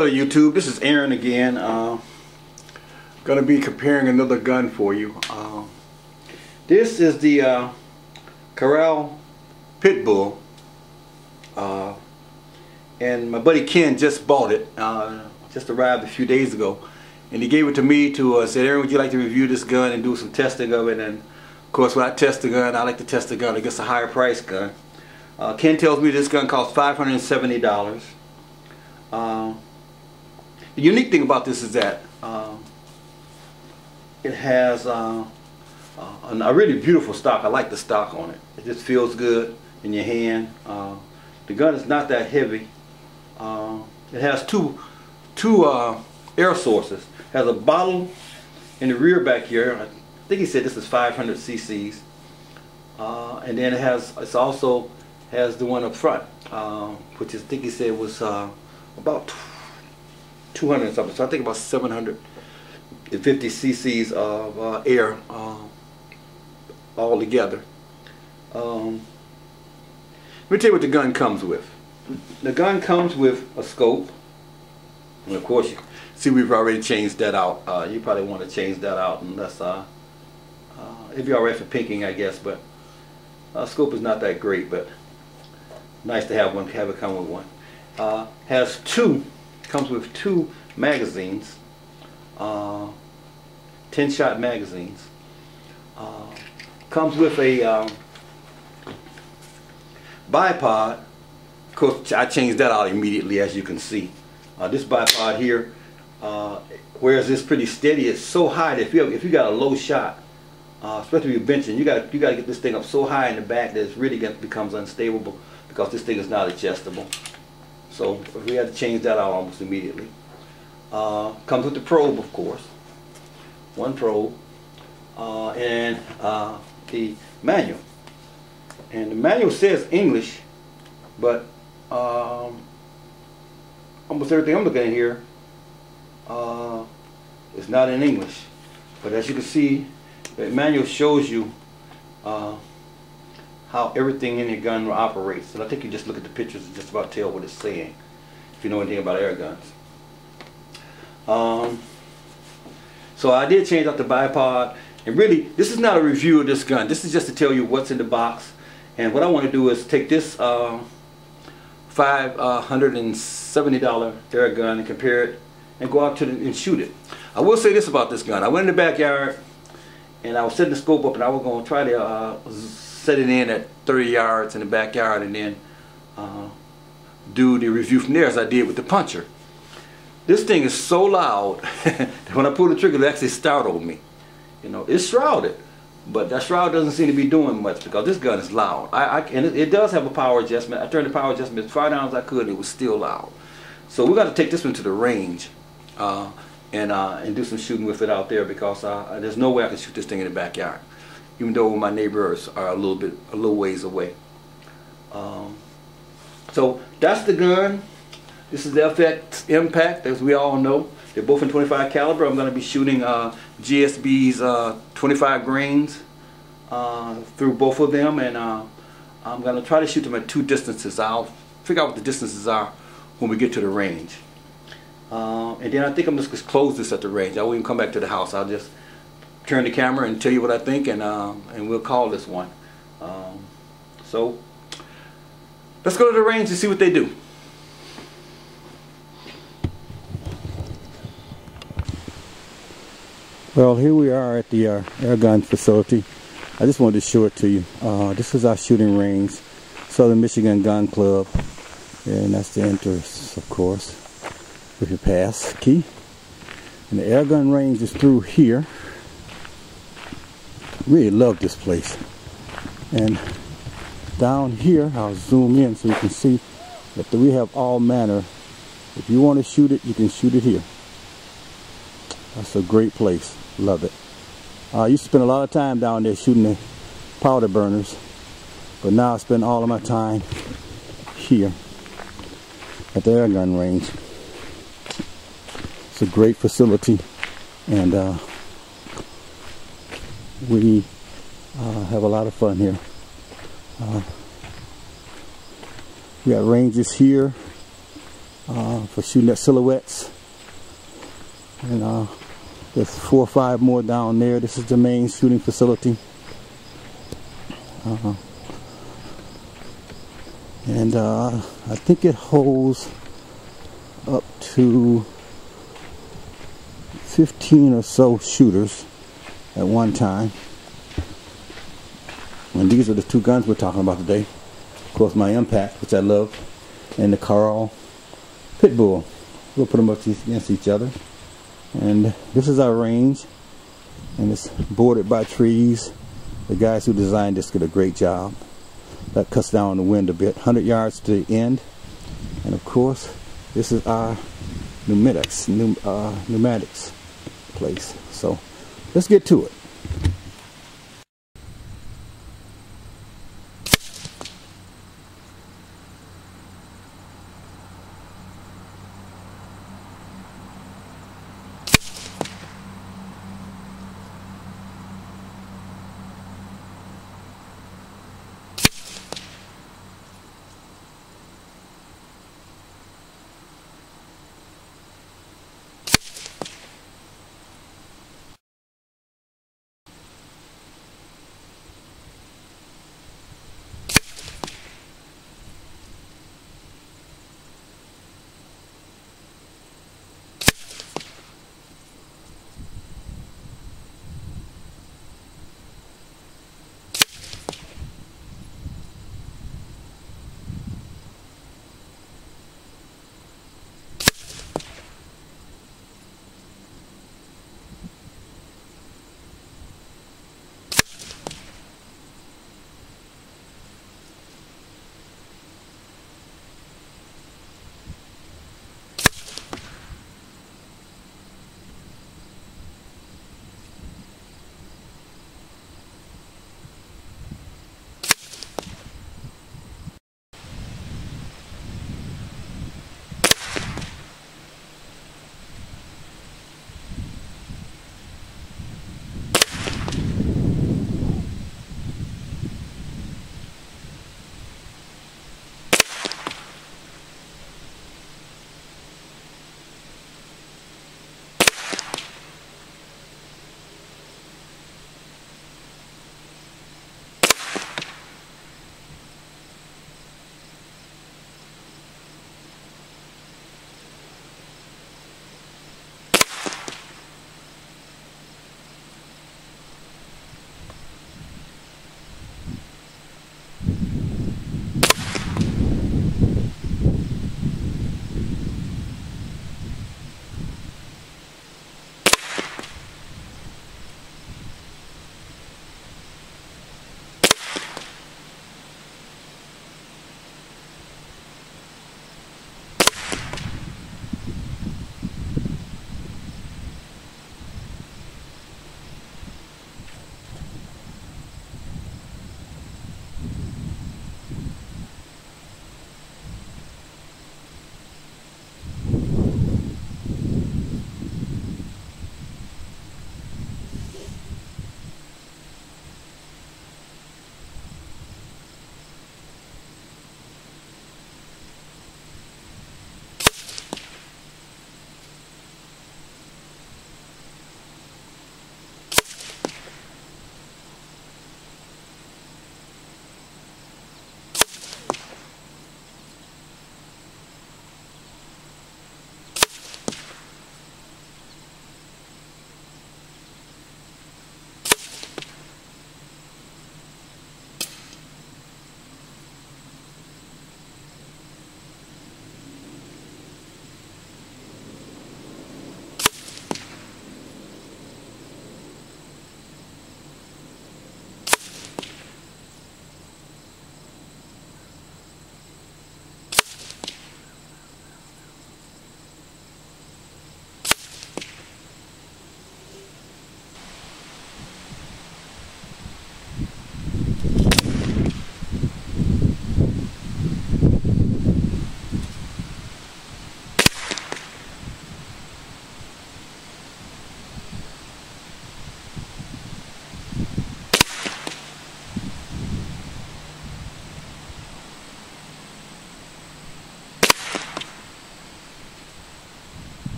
Hello YouTube, this is Aaron again. Gonna be comparing another gun for you. This is the Kral Pitbull, and my buddy Ken just bought it. Just arrived a few days ago, and he gave it to me to said, Aaron, would you like to review this gun and do some testing of it? And of course, when I test the gun, I like to test the gun against a higher price gun. Ken tells me this gun costs $570. The unique thing about this is that it has a really beautiful stock. I like the stock on it. It just feels good in your hand. The gun is not that heavy. It has two air sources. It has a bottle in the rear back here. I think he said this is 500 cc's. And then it also has the one up front, which I think he said was about 200 and something. So I think about 750 cc's of air all together. Let me tell you what the gun comes with. The gun comes with a scope, and of course you see we've already changed that out. You probably want to change that out unless if you're alright for pinking, I guess, but scope is not that great, but nice to have one, have it come with one. Comes with two magazines, 10-shot magazines. Comes with a bipod. Of course, I changed that out immediately, as you can see. This bipod here, whereas it's pretty steady, it's so high that if you got a low shot, especially if you're benching, you got to get this thing up so high in the back that it really becomes unstable because this thing is not adjustable. So we had to change that out almost immediately. Comes with the probe, of course, one probe, and the manual. And the manual says English, but almost everything I'm looking at here is not in English. But as you can see, the manual shows you how everything in your gun operates. And I think you just look at the pictures and just about tell what it's saying, if you know anything about air guns. So I did change out the bipod, and really this is not a review of this gun. This is just to tell you what's in the box. And what I want to do is take this $570 air gun and compare it and go out and shoot it. I will say this about this gun. I went in the backyard and I was setting the scope up, and I was going to try to set it in at 30 yards in the backyard and then do the review from there as I did with the puncher. This thing is so loud that when I pull the trigger, it actually startled me. You know, it's shrouded, but that shroud doesn't seem to be doing much because this gun is loud. And it does have a power adjustment. I turned the power adjustment as far down as I could, and it was still loud. So we're going to take this one to the range and do some shooting with it out there because there's no way I can shoot this thing in the backyard, even though my neighbors are a little ways away. So that's the gun. This is the FX Impact, as we all know. They're both in 25 caliber. I'm going to be shooting GSB's 25 grains through both of them, and I'm going to try to shoot them at two distances. I'll figure out what the distances are when we get to the range. And then I think I'm just going to close this at the range. I won't even come back to the house. I'll just turn the camera and tell you what I think, and we'll call this one. So let's go to the range and see what they do. Well, here we are at the air gun facility. I just wanted to show it to you. This is our shooting range, Southern Michigan Gun Club, and that's the entrance, of course, with your pass key. And the air gun range is through here. Really love this place. And down here, I'll zoom in so you can see that we have all manner. If you want to shoot it, you can shoot it here. That's a great place. Love it. I used to spend a lot of time down there shooting the powder burners, but now I spend all of my time here at the air gun range. It's a great facility, and we have a lot of fun here. We got ranges here for shooting at silhouettes. And there's 4 or 5 more down there. This is the main shooting facility. And I think it holds up to 15 or so shooters at one time. And these are the 2 guns we're talking about today. Of course, my Impact, which I love, and the Kral Pitbull. We'll put them up against each other. And this is our range, and it's bordered by trees. The guys who designed this did a great job. That cuts down the wind a bit. 100 yards to the end. And of course, this is our pneumatics place. So let's get to it.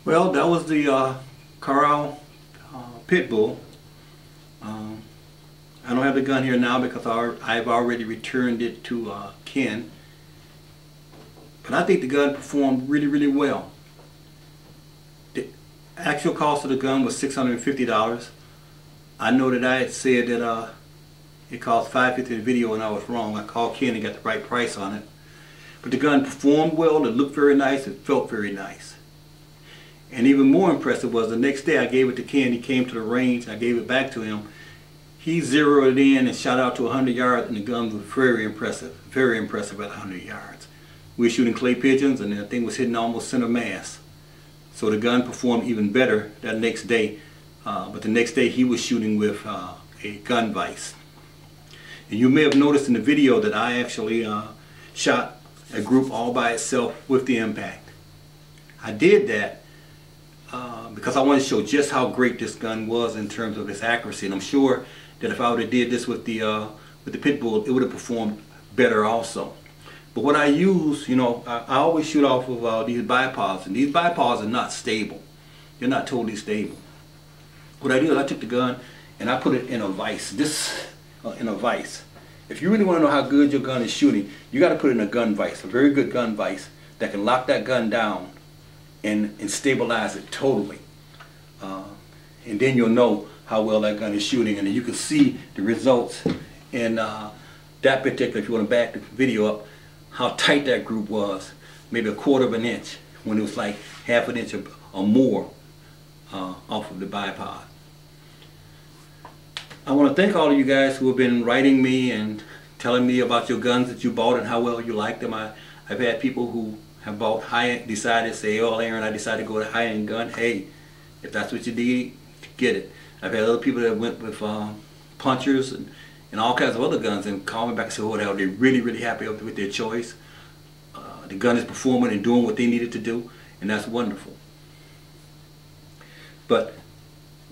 Well, that was the Kral Pitbull. I don't have the gun here now because I've already returned it to Ken. But I think the gun performed really, really well. The actual cost of the gun was $650. I know that I had said that it cost $550 in the video and I was wrong. I called Ken and got the right price on it. But the gun performed well, it looked very nice, it felt very nice. And even more impressive was the next day I gave it to Ken. He came to the range, I gave it back to him. He zeroed it in and shot out to 100 yards, and the gun was very impressive at 100 yards. We were shooting clay pigeons and the thing was hitting almost center mass. So the gun performed even better that next day. But the next day he was shooting with a gun vise. And you may have noticed in the video that I actually shot a group all by itself with the impact. I did that because I wanted to show just how great this gun was in terms of its accuracy. And I'm sure that if I would have did this with the Pitbull, it would have performed better also. But what I use, you know, I always shoot off of these bipods, and these bipods are not stable. They're not totally stable. What I do is I took the gun and I put it in a vise. In a vise. If you really want to know how good your gun is shooting, you got to put it in a gun vise, a very good gun vise that can lock that gun down and stabilize it totally. And then you'll know how well that gun is shooting, and then you can see the results in that particular, if you want to back the video up, how tight that group was, maybe a quarter of an inch, when it was like half an inch or more off of the bipod. I want to thank all of you guys who have been writing me and telling me about your guns that you bought and how well you like them. I've had people who have bought high-end, decided to say, oh Aaron, I decided to go with a high-end gun. Hey, if that's what you need, get it. I've had other people that went with punchers and all kinds of other guns and call me back and say, oh, they're really, really happy with their choice. The gun is performing and doing what they needed to do, and that's wonderful. But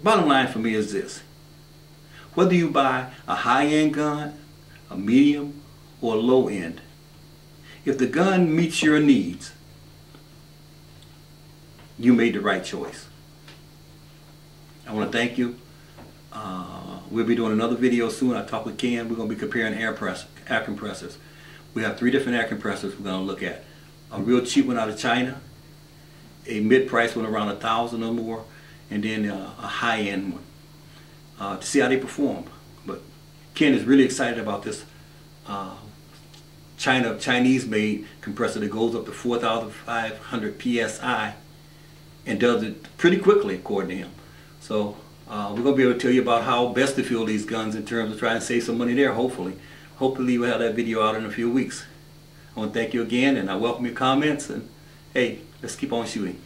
bottom line for me is this. Whether you buy a high-end gun, a medium, or a low-end, if the gun meets your needs, you made the right choice. I want to thank you. We'll be doing another video soon. I talked with Ken. We're going to be comparing air compressors. We have 3 different air compressors we're going to look at. A real cheap one out of China, a mid-price one around $1,000 or more, and then a high-end one to see how they perform. But Ken is really excited about this Chinese-made compressor that goes up to 4,500 psi and does it pretty quickly, according to him. So we're going to be able to tell you about how best to fuel these guns in terms of trying to save some money there, hopefully. Hopefully we'll have that video out in a few weeks. I want to thank you again, and I welcome your comments, and hey, let's keep on shooting.